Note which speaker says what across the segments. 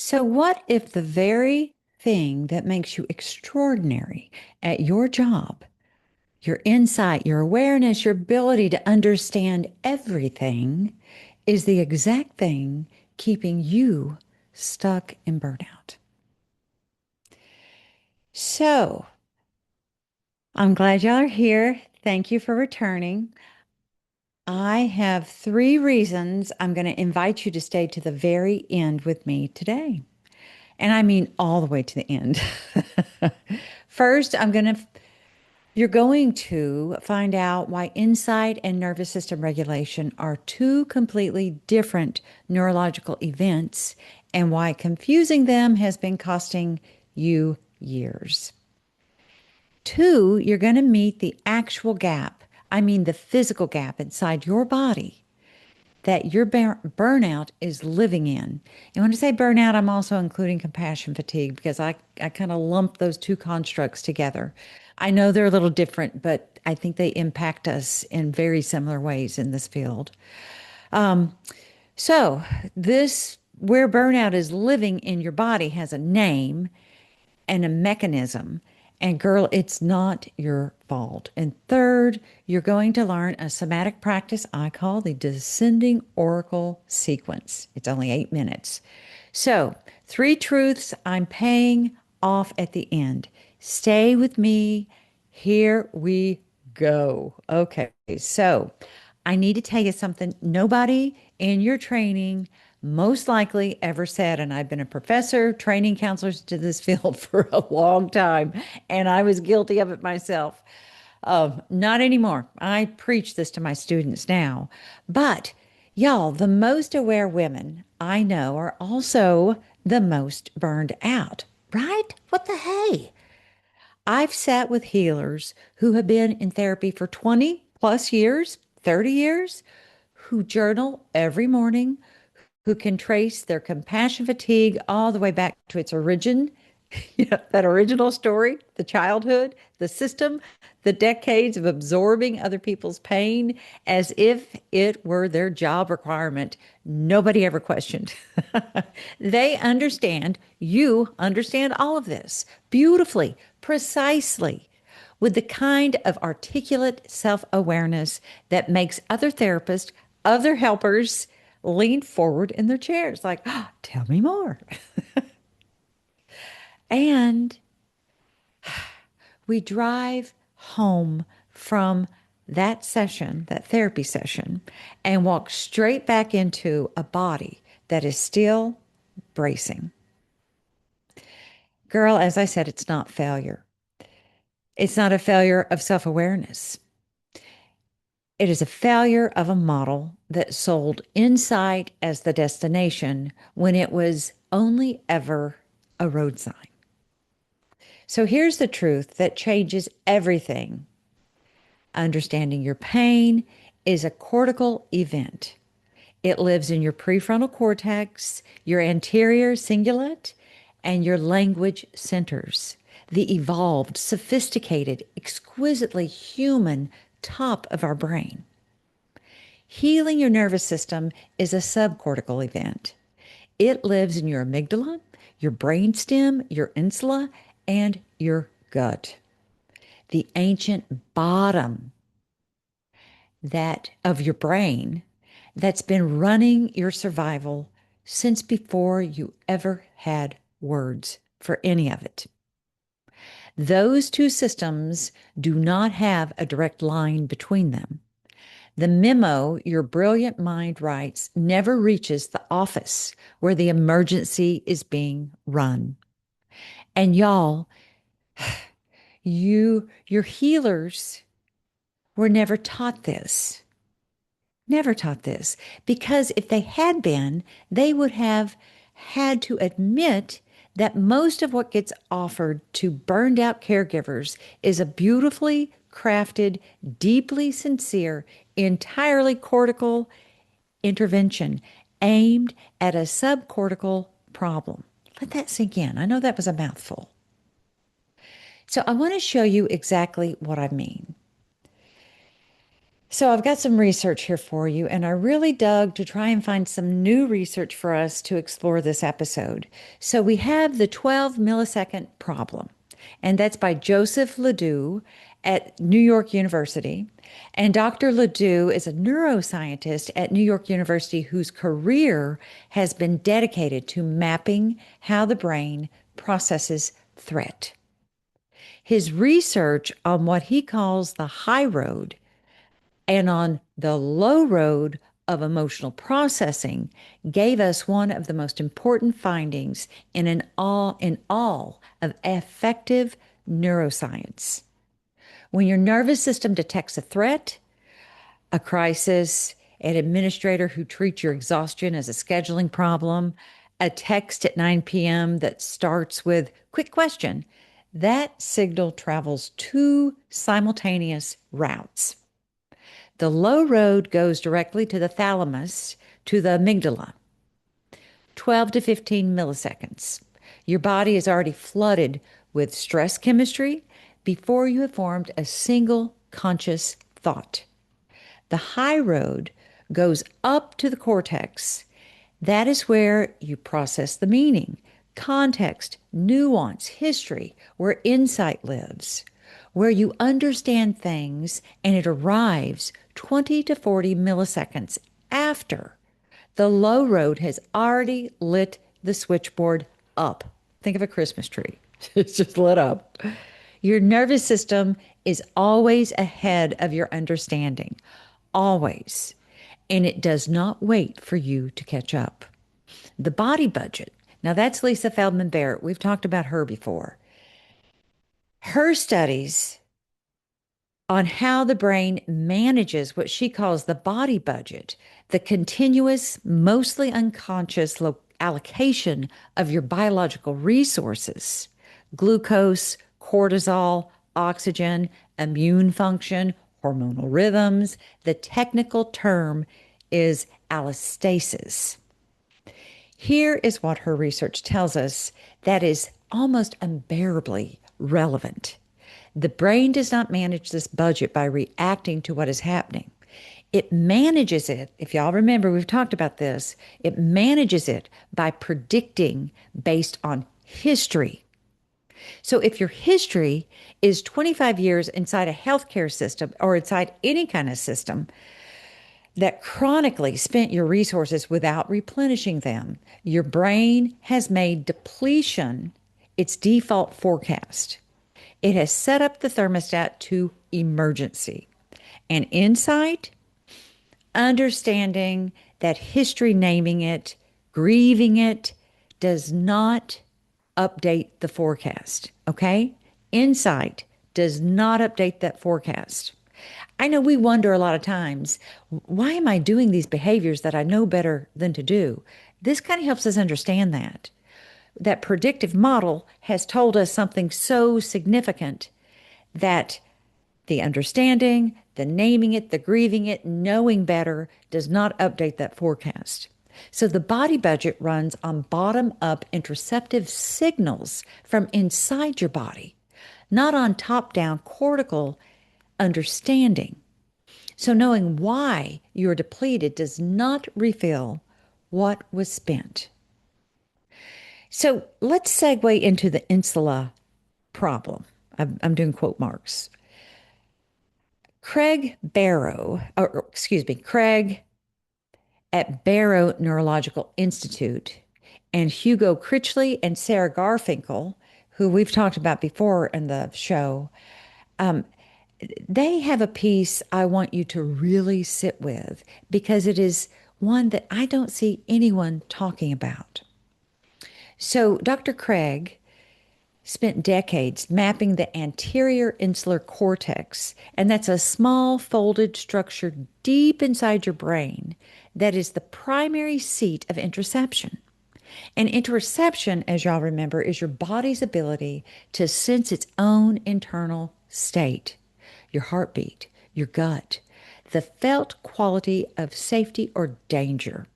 Speaker 1: So, what if the very thing that makes you extraordinary at your job, your insight, your awareness, your ability to understand everything, is the exact thing keeping you stuck in burnout? So, I'm glad y'all are here. Thank you for returning. I have three reasons I'm going to invite you to stay to the very end with me today. And I mean all the way to the end. First, you're going to find out why insight and nervous system regulation are two completely different neurological events and why confusing them has been costing you years. Two, you're going to meet the actual gap. I mean, the physical gap inside your body that your burnout is living in. And when I say burnout, I'm also including compassion fatigue because I kind of lump those two constructs together. I know they're a little different, but I think they impact us in very similar ways in this field. Um, so, this where burnout is living in your body has a name and a mechanism. And girl, it's not your fault. And third, you're going to learn a somatic practice I call the descending oracle sequence. It's only 8 minutes. So, three truths I'm paying off at the end. Stay with me. Here we go. Okay, so I need to tell you something nobody in your training most likely ever said. And I've been a professor, training counselors to this field for a long time, and I was guilty of it myself. Not anymore. I preach this to my students now. But y'all, the most aware women I know are also the most burned out, right? What the hey? I've sat with healers who have been in therapy for 20 plus years, 30 years, who journal every morning, who can trace their compassion fatigue all the way back to its origin, that original story, the childhood, the system, the decades of absorbing other people's pain as if it were their job requirement. Nobody ever questioned. They understand, you understand all of this beautifully, precisely, with the kind of articulate self awareness that makes other therapists, other helpers lean forward in their chairs, like, oh, tell me more. And we drive home from that session, that therapy session, and walk straight back into a body that is still bracing. Girl, as I said, it's not failure. It's not a failure of self awareness. It is a failure of a model that sold insight as the destination when it was only ever a road sign. So here's the truth that changes everything. Understanding your pain is a cortical event. It lives in your prefrontal cortex, your anterior cingulate, and your language centers, the evolved, sophisticated, exquisitely human top of our brain. Healing your nervous system is a subcortical event. It lives in your amygdala, your brainstem, your insula, and your gut. The ancient bottom that of your brain that's been running your survival since before you ever had words for any of it. Those two systems do not have a direct line between them. The memo your brilliant mind writes never reaches the office where the emergency is being run. And y'all, your healers were never taught this. Never taught this. Because if they had been, they would have had to admit that most of what gets offered to burned out caregivers is a beautifully crafted, deeply sincere, entirely cortical intervention aimed at a subcortical problem. Let that sink in. I know that was a mouthful. So I want to show you exactly what I mean. So I've got some research here for you, and I really dug to try and find some new research for us to explore this episode. So we have the 12 millisecond problem, and that's by Joseph LeDoux at New York University. And Dr. LeDoux is a neuroscientist at New York University whose career has been dedicated to mapping how the brain processes threat. His research on what he calls the high road and on the low road of emotional processing gave us one of the most important findings in all of effective neuroscience. When your nervous system detects a threat, a crisis, an administrator who treats your exhaustion as a scheduling problem, a text at 9 p.m. that starts with quick question, that signal travels two simultaneous routes. The low road goes directly to the thalamus, to the amygdala, 12 to 15 milliseconds. Your body is already flooded with stress chemistry before you have formed a single conscious thought. The high road goes up to the cortex. That is where you process the meaning, context, nuance, history, where insight lives, where you understand things and it arrives 20 to 40 milliseconds after the low road has already lit the switchboard up. Think of a Christmas tree. It's just lit up. Your nervous system is always ahead of your understanding, always. And it does not wait for you to catch up. The body budget. Now, that's Lisa Feldman Barrett. We've talked about her before. Her studies on how the brain manages what she calls the body budget, the continuous, mostly unconscious allocation of your biological resources, glucose, cortisol, oxygen, immune function, hormonal rhythms. The technical term is allostasis. Here is what her research tells us that is almost unbearably relevant. The brain does not manage this budget by reacting to what is happening. It manages it, if y'all remember, we've talked about this, it manages it by predicting based on history. So if your history is 25 years inside a healthcare system or inside any kind of system that chronically spent your resources without replenishing them, your brain has made depletion its default forecast. It has set up the thermostat to emergency. And insight, understanding that history, naming it, grieving it, does not update the forecast. Okay? Insight does not update that forecast. I know we wonder a lot of times, why am I doing these behaviors that I know better than to do? This kind of helps us understand that. That predictive model has told us something so significant that the understanding, the naming it, the grieving it, knowing better does not update that forecast. So the body budget runs on bottom up interoceptive signals from inside your body, not on top down cortical understanding. So knowing why you're depleted does not refill what was spent. So let's segue into the insula problem. I'm doing quote marks. Craig at Barrett Neurological Institute, and Hugo Critchley and Sarah Garfinkel, who we've talked about before in the show, they have a piece I want you to really sit with because it is one that I don't see anyone talking about. So Dr. Craig spent decades mapping the anterior insular cortex, and that's a small folded structure deep inside your brain that is the primary seat of interoception. And interoception, as y'all remember, is your body's ability to sense its own internal state, your heartbeat, your gut, the felt quality of safety or danger.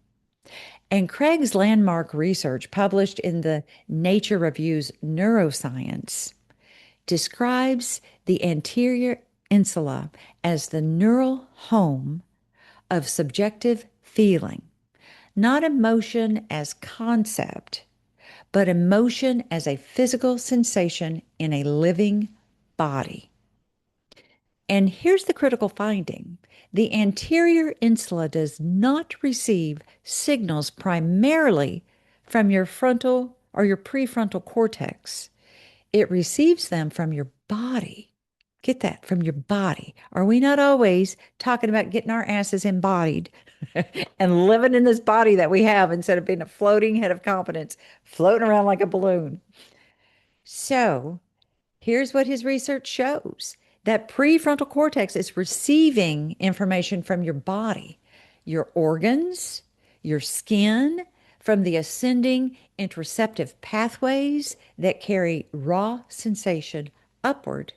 Speaker 1: And Craig's landmark research, published in the Nature Reviews Neuroscience, describes the anterior insula as the neural home of subjective feeling, not emotion as concept, but emotion as a physical sensation in a living body. And here's the critical finding. The anterior insula does not receive signals primarily from your frontal or your prefrontal cortex. It receives them from your body. Get that, from your body. Are we not always talking about getting our asses embodied and living in this body that we have instead of being a floating head of competence, floating around like a balloon? So, here's what his research shows that prefrontal cortex is receiving information from your body, your organs, your skin, from the ascending interoceptive pathways that carry raw sensation upward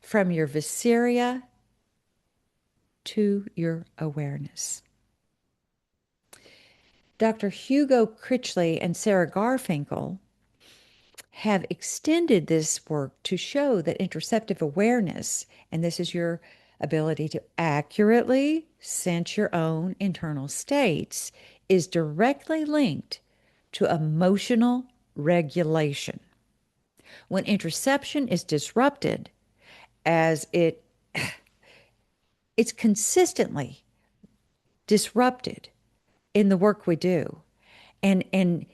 Speaker 1: from your viscera to your awareness. Dr. Hugo Critchley and Sarah Garfinkel have extended this work to show that interoceptive awareness, and this is your ability to accurately sense your own internal states, is directly linked to emotional regulation. When interoception is disrupted, as it's consistently disrupted in the work we do, and in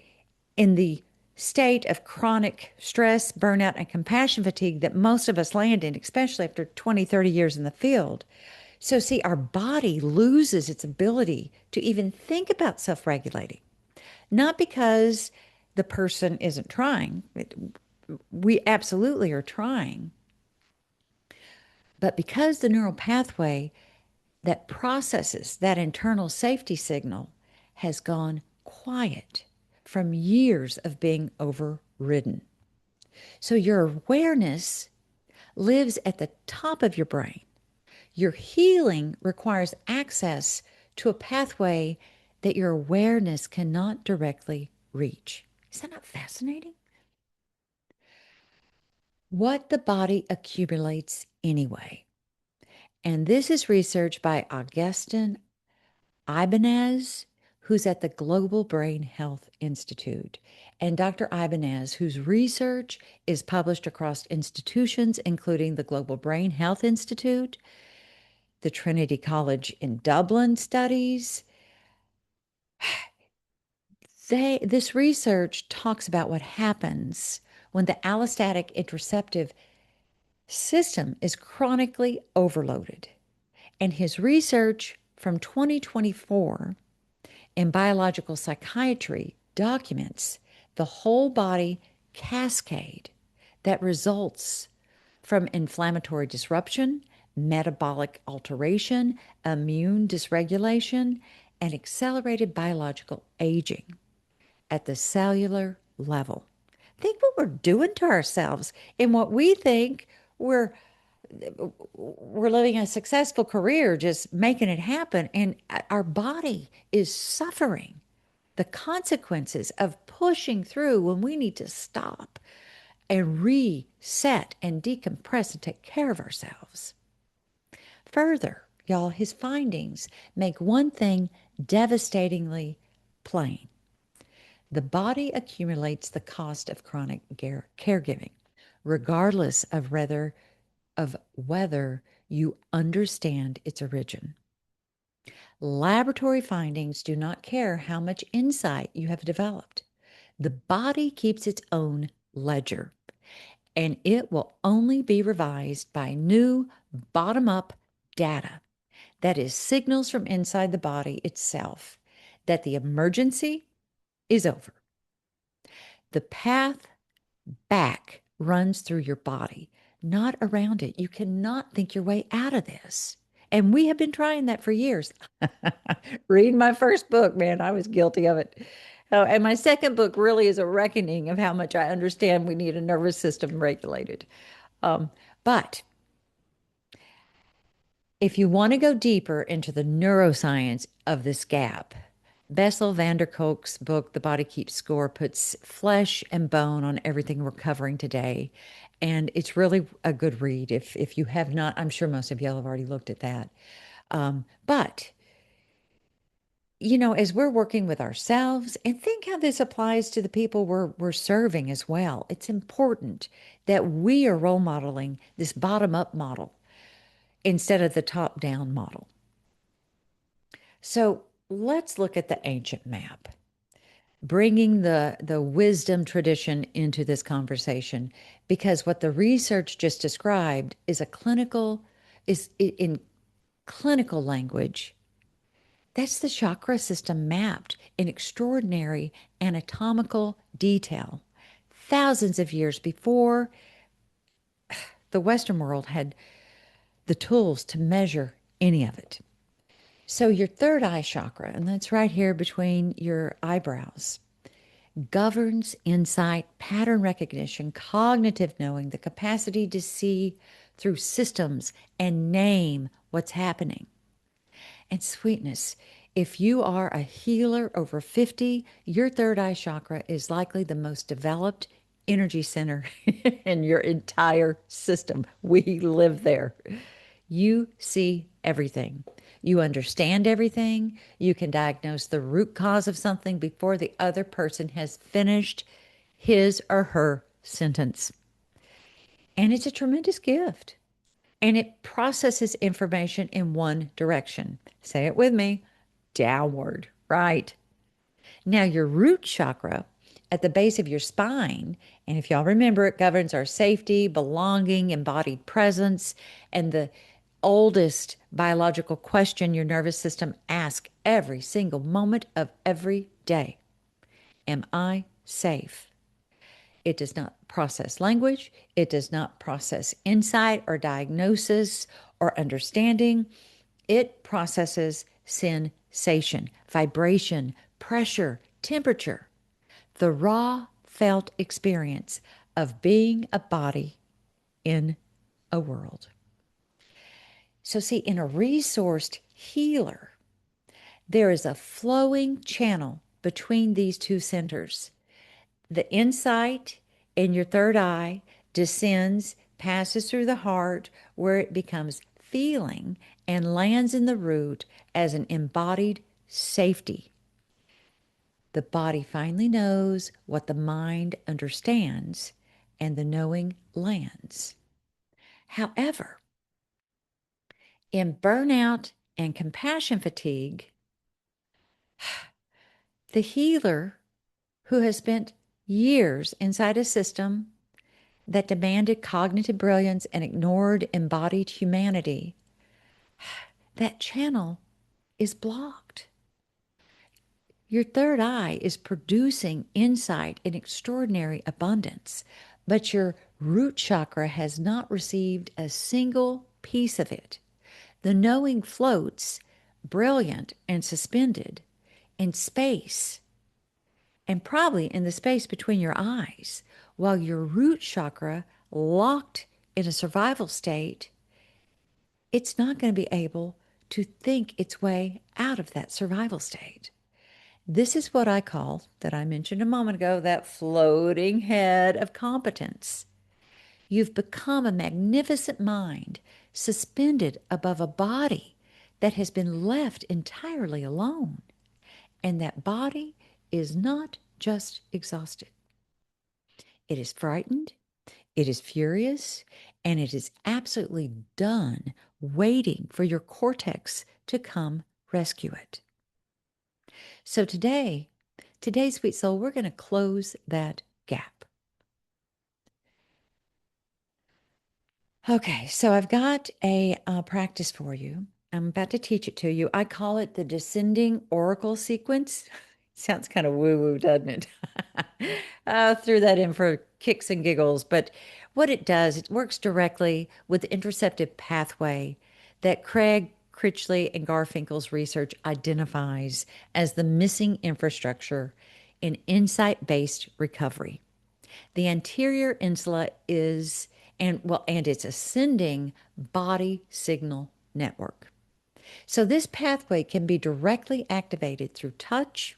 Speaker 1: the state of chronic stress, burnout, and compassion fatigue that most of us land in, especially after 20, 30 years in the field. So, see, our body loses its ability to even think about self regulating, not because the person isn't trying. We absolutely are trying, but because the neural pathway that processes that internal safety signal has gone quiet from years of being overridden. So your awareness lives at the top of your brain. Your healing requires access to a pathway that your awareness cannot directly reach. Is that not fascinating? What the body accumulates anyway. And this is research by Augustin Ibáñez, who's at the Global Brain Health Institute, and Dr. Ibáñez, whose research is published across institutions, including the Global Brain Health Institute, the Trinity College in Dublin studies. This research talks about what happens when the allostatic interoceptive system is chronically overloaded. And his research from 2024 in biological psychiatry documents the whole body cascade that results from inflammatory disruption, metabolic alteration, immune dysregulation, and accelerated biological aging at the cellular level. Think what we're doing to ourselves in what we think we're living a successful career, just making it happen, and our body is suffering the consequences of pushing through when we need to stop and reset and decompress and take care of ourselves. Further, y'all, his findings make one thing devastatingly plain. The body accumulates the cost of chronic caregiving, regardless of whether you understand its origin. Laboratory findings do not care how much insight you have developed. The body keeps its own ledger, and it will only be revised by new bottom-up data. That is signals from inside the body itself that the emergency is over. The path back runs through your body, not around it. You cannot think your way out of this. And we have been trying that for years. Reading my first book, man, I was guilty of it. Oh, and my second book really is a reckoning of how much I understand we need a nervous system regulated. But if you want to go deeper into the neuroscience of this gap, Bessel van der Kolk's book, The Body Keeps Score, puts flesh and bone on everything we're covering today. And it's really a good read. If you have not, I'm sure most of you have already looked at that. But as we're working with ourselves, and think how this applies to the people we're serving as well. It's important that we are role modeling this bottom-up model instead of the top-down model. So let's look at the ancient map, bringing the wisdom tradition into this conversation, because what the research just described is in clinical language. That's the chakra system mapped in extraordinary anatomical detail, thousands of years before the Western world had the tools to measure any of it. So, your third eye chakra, and that's right here between your eyebrows, governs insight, pattern recognition, cognitive knowing, the capacity to see through systems and name what's happening. And sweetness, if you are a healer over 50, your third eye chakra is likely the most developed energy center in your entire system. We live there. You see everything. You understand everything. You can diagnose the root cause of something before the other person has finished his or her sentence. And it's a tremendous gift. And it processes information in one direction. Say it with me, downward, right? Now, your root chakra at the base of your spine, and if y'all remember, it governs our safety, belonging, embodied presence, and the oldest biological question your nervous system asks every single moment of every day. Am I safe? It does not process language. It does not process insight or diagnosis or understanding. It processes sensation, vibration, pressure, temperature, the raw felt experience of being a body in a world. So, see, in a resourced healer, there is a flowing channel between these two centers. The insight in your third eye descends, passes through the heart, where it becomes feeling and lands in the root as an embodied safety. The body finally knows what the mind understands, and the knowing lands. However, in burnout and compassion fatigue, the healer who has spent years inside a system that demanded cognitive brilliance and ignored embodied humanity, that channel is blocked. Your third eye is producing insight in extraordinary abundance, but your root chakra has not received a single piece of it. The knowing floats, brilliant and suspended, in space, and probably in the space between your eyes, while your root chakra, locked in a survival state, it's not going to be able to think its way out of that survival state. This is what I call, that I mentioned a moment ago, that floating head of competence. You've become a magnificent mind suspended above a body that has been left entirely alone. And that body is not just exhausted, it is frightened, it is furious, and it is absolutely done waiting for your cortex to come rescue it. So today, sweet soul, we're going to close that gap. Okay, so I've got a practice for you. I'm about to teach it to you. I call it the descending oracle sequence. Sounds kind of woo-woo, doesn't it? I threw that in for kicks and giggles, but what it does, it works directly with the interoceptive pathway that Critchley and Garfinkel's research identifies as the missing infrastructure in insight-based recovery. The anterior insula is and its ascending body signal network. So this pathway can be directly activated through touch,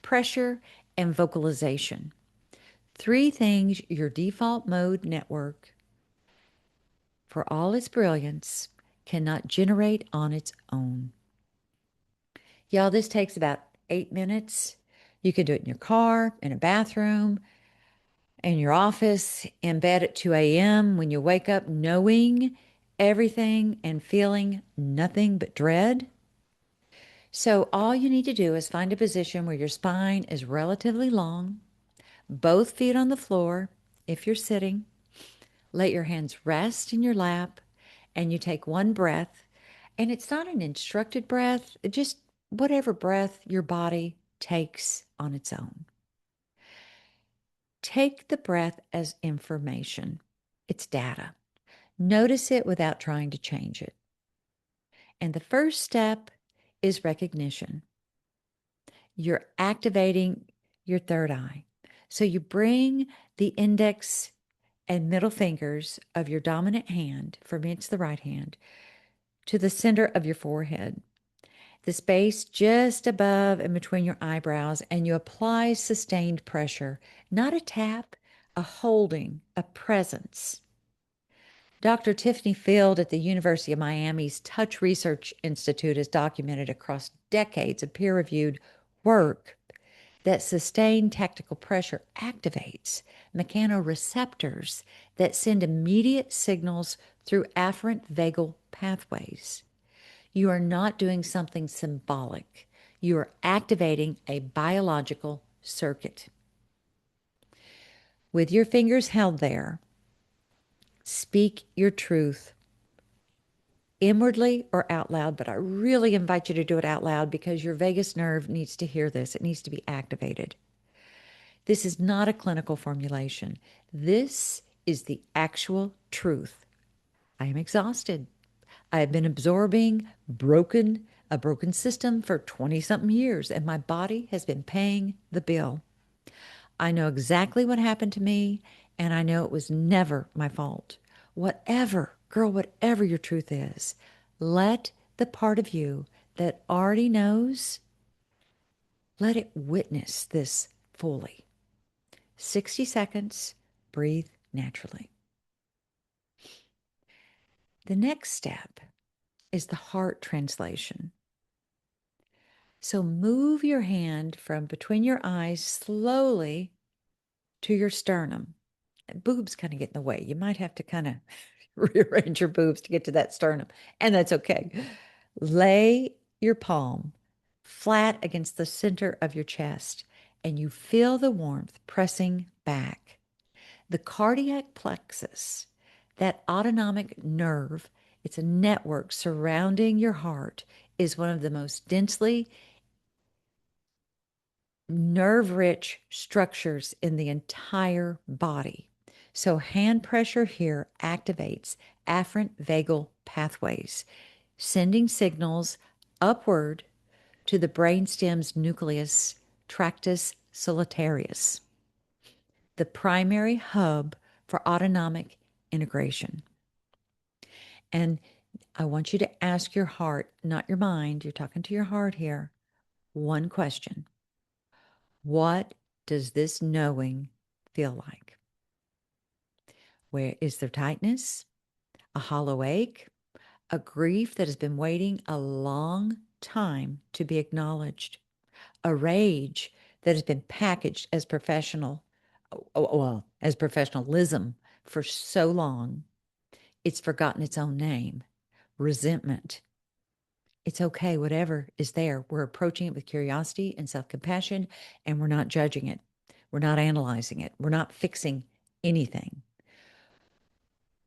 Speaker 1: pressure, and vocalization. Three things your default mode network, for all its brilliance, cannot generate on its own. Y'all, this takes about 8 minutes. You can do it in your car, in a bathroom, in your office, in bed at 2 a.m. when you wake up knowing everything and feeling nothing but dread. So all you need to do is find a position where your spine is relatively long, both feet on the floor if you're sitting. Let your hands rest in your lap and you take one breath. And it's not an instructed breath, just whatever breath your body takes on its own. Take the breath as information. It's data. Notice it without trying to change it. And the first step is recognition. You're activating your third eye. So you bring the index and middle fingers of your dominant hand, for me it's the right hand, to the center of your forehead, the space just above and between your eyebrows, and you apply sustained pressure, not a tap, a holding, a presence. Dr. Tiffany Field at the University of Miami's Touch Research Institute has documented across decades of peer-reviewed work that sustained tactical pressure activates mechanoreceptors that send immediate signals through afferent vagal pathways. You are not doing something symbolic. You are activating a biological circuit. With your fingers held there, speak your truth inwardly or out loud, but I really invite you to do it out loud because your vagus nerve needs to hear this. It needs to be activated. This is not a clinical formulation. This is the actual truth. I am exhausted. I have been absorbing a broken system for 20-something years, and my body has been paying the bill. I know exactly what happened to me, and I know it was never my fault. Whatever, girl, whatever your truth is, let the part of you that already knows, let it witness this fully. 60 seconds, breathe naturally. The next step is the heart translation. So move your hand from between your eyes slowly to your sternum. Boobs kind of get in the way. You might have to kind of rearrange your boobs to get to that sternum, and that's okay. Lay your palm flat against the center of your chest, and you feel the warmth pressing back. The cardiac plexus, that autonomic nerve, it's a network surrounding your heart, is one of the most densely nerve-rich structures in the entire body. So hand pressure here activates afferent vagal pathways, sending signals upward to the brainstem's nucleus, tractus solitarius, the primary hub for autonomic integration. And I want you to ask your heart, not your mind, you're talking to your heart here, one question. What does this knowing feel like? Where is there tightness, a hollow ache, a grief that has been waiting a long time to be acknowledged, a rage that has been packaged as as professionalism for so long, it's forgotten its own name, resentment. It's okay, whatever is there. We're approaching it with curiosity and self-compassion, and we're not judging it. We're not analyzing it. We're not fixing anything.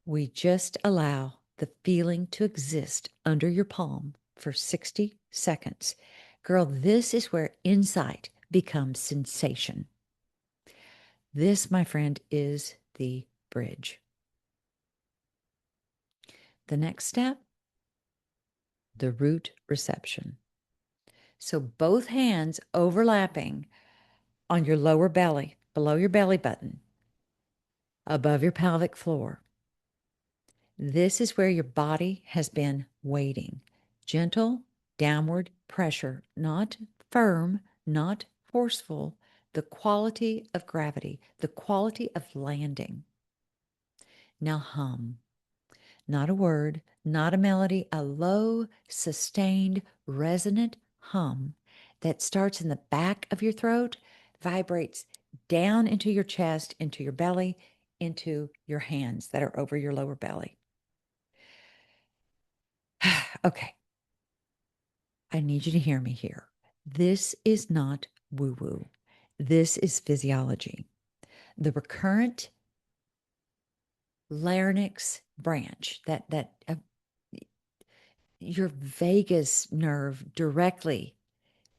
Speaker 1: We just allow the feeling to exist under your palm for 60 seconds. Girl, this is where insight becomes sensation. This, my friend, is the bridge. The next step, the root reception. So both hands overlapping on your lower belly, below your belly button, above your pelvic floor. This is where your body has been waiting. Gentle downward pressure, not firm, not forceful, the quality of gravity, the quality of landing. Now hum. Not a word, not a melody, a low, sustained, resonant hum that starts in the back of your throat, vibrates down into your chest, into your belly, into your hands that are over your lower belly. Okay. I need you to hear me here. This is not woo-woo. This is physiology. The recurrent larynx branch, that your vagus nerve directly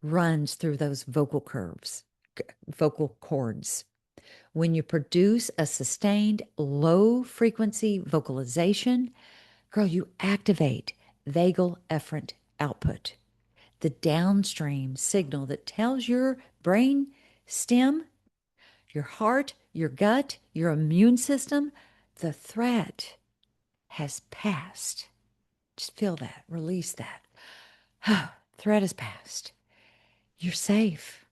Speaker 1: runs through those vocal curves, vocal cords. When you produce a sustained low frequency vocalization, girl, you activate vagal efferent output, the downstream signal that tells your brain stem, your heart, your gut, your immune system, the threat has passed. Just feel that, release that. Threat has passed. You're safe.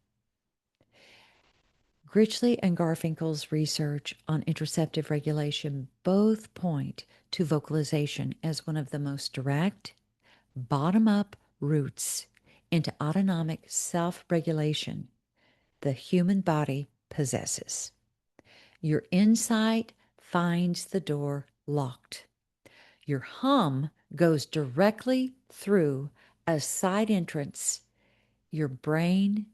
Speaker 1: Critchley and Garfinkel's research on interoceptive regulation both point to vocalization as one of the most direct, bottom-up routes into autonomic self-regulation the human body possesses. Your insight finds the door locked. Your hum goes directly through a side entrance your brain,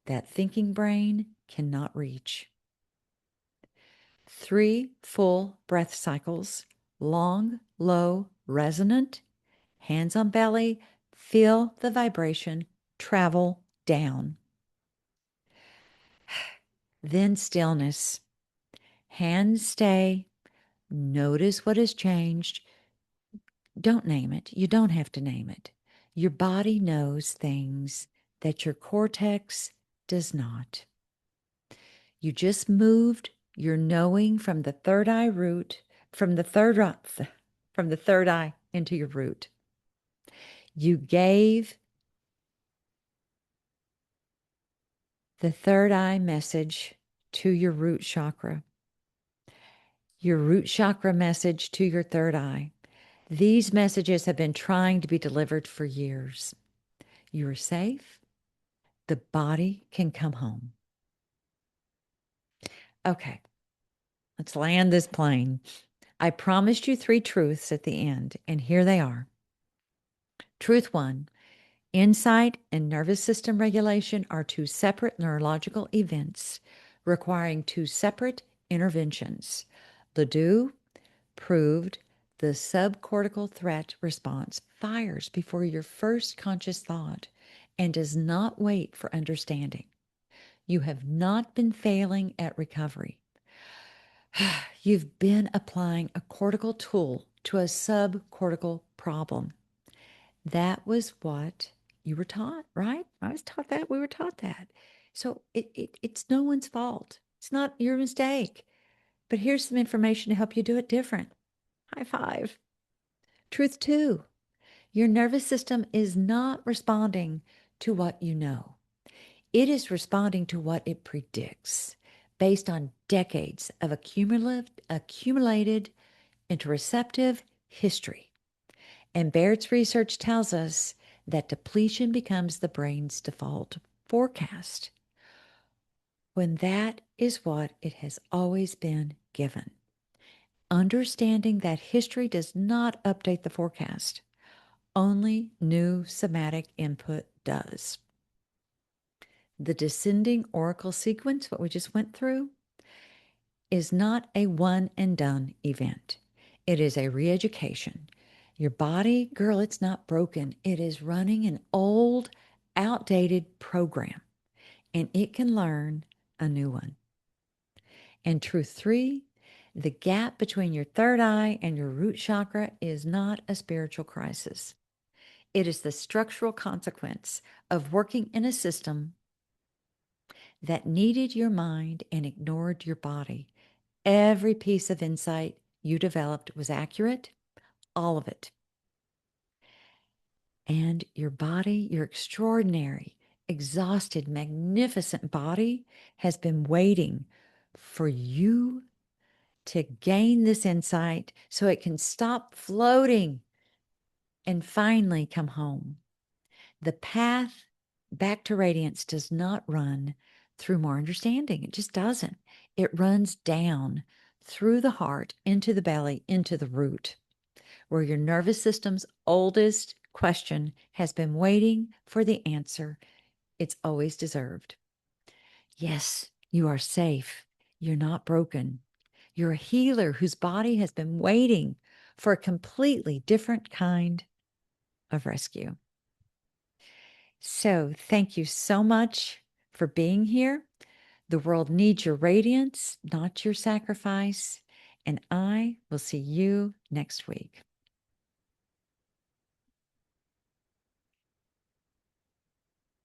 Speaker 1: that thinking brain, cannot reach. 3 full breath cycles, long, low, resonant, hands on belly, feel the vibration travel down. Then stillness. Hands stay. Notice what has changed. Don't name it. You don't have to name it. Your body knows things that your cortex does not. You just moved your knowing from the third eye root, from the third eye into your root. You gave the third eye message to your root chakra. Your root chakra message to your third eye. These messages have been trying to be delivered for years. You are safe. The body can come home. Okay, let's land this plane. I promised you 3 truths at the end, and here they are. Truth 1, insight and nervous system regulation are 2 separate neurological events requiring 2 separate interventions. LeDoux proved the subcortical threat response fires before your first conscious thought and does not wait for understanding. You have not been failing at recovery. You've been applying a cortical tool to a subcortical problem. That was what you were taught, right? I was taught that. We were taught that. So it's no one's fault. It's not your mistake. But here's some information to help you do it different. High five. Truth 2, your nervous system is not responding to what you know. It is responding to what it predicts based on decades of accumulated interoceptive history. And Barrett's research tells us that depletion becomes the brain's default forecast when that is what it has always been given. Understanding that history does not update the forecast. Only new somatic input does. The descending oracle sequence, what we just went through, is not a one and done event. It is a re-education. Your body, girl, it's not broken. It is running an old, outdated program, and it can learn a new one. And truth 3, the gap between your third eye and your root chakra is not a spiritual crisis. It is the structural consequence of working in a system that needed your mind and ignored your body. Every piece of insight you developed was accurate, all of it. And your body, your extraordinary, exhausted, magnificent body has been waiting for you to gain this insight so it can stop floating and finally come home. The path back to radiance does not run through more understanding. It just doesn't. It runs down through the heart, into the belly, into the root, where your nervous system's oldest question has been waiting for the answer it's always deserved. Yes, you are safe. You're not broken. You're a healer whose body has been waiting for a completely different kind of rescue. So thank you so much for being here. The world needs your radiance, not your sacrifice. And I will see you next week.